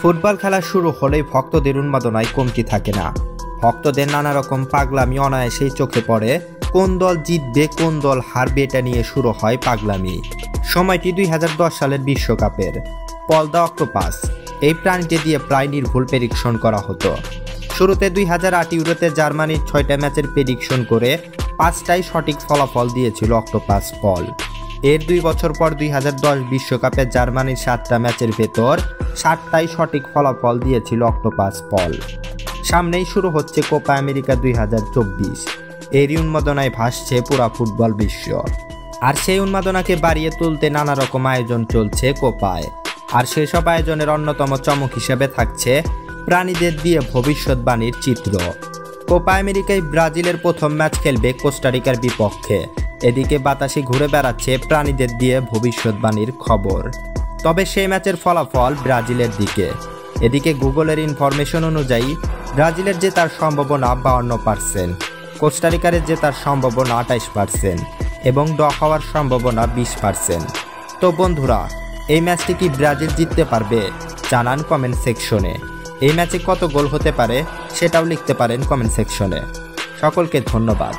Football খেলা শুরু হলেই ভক্তদের উন্মাদনায় কমতি থাকে না। ভক্তদের নানা রকম পাগলামি অনায়াসেই চোখে পড়ে। কোন দল জিতবে কোন দল হারবে এটা নিয়ে শুরু হয় পাগলামি। সময়টি 2010 সালের বিশ্বকাপের। পল দ্য অক্টোপাস এই প্রাণীটি দিয়ে প্রায় নির্ভুল প্রেডিকশন করা হতো। শুরুতে 2008 ইউরোতে জার্মানির 6টা ম্যাচের প্রেডিকশন করে 5টাই সঠিক ফলাফল দিয়েছিল অক্টোপাস পল। এর 2 বছর পর 2010 বিশ্বকাপে জার্মানির 7টা ম্যাচের ভেতর 7টাই সঠিক ফলাফল দিয়েছিল অক্টোপাস পল। সামনেই শুরু হচ্ছে কোপা আমেরিকা 2024। এরই উন্মাদনায় ভাসছে পুরা ফুটবল বিশ্ব। আর সেই উন্মাদনাকে বাড়িয়ে তুলতে নানা রকম আয়োজন চলছে কোপায়। আর সেসব আয়োজনের অন্যতম চমক হিসেবে থাকছে প্রাণীদের দিয়ে ভবিষ্যৎবাণীর চিত্র। কোপা আমেরিকায় ব্রাজিলের প্রথম ম্যাচ খেলবে কোস্টারিকার বিপক্ষে। এদিকে বাতাসে ঘুরে বেড়াচ্ছে প্রাণীদের দিয়ে ভবিষ্যৎবাণীর খবর। তবে সেই ম্যাচের ফলাফল ব্রাজিলের দিকে। এদিকে গুগলের ইনফরমেশন অনুযায়ী ব্রাজিলের জেতার সম্ভাবনা 52%, কোস্টারিকার জেতার সম্ভাবনা 28% এবং ড হওয়ার সম্ভাবনা 20%। তো বন্ধুরা, এই ম্যাচটি কি ব্রাজিল জিততে পারবে? জানান কমেন্ট সেকশনে। এই ম্যাচে কত গোল হতে পারে সেটাও লিখতে পারেন কমেন্ট সেকশনে। সকলকে ধন্যবাদ।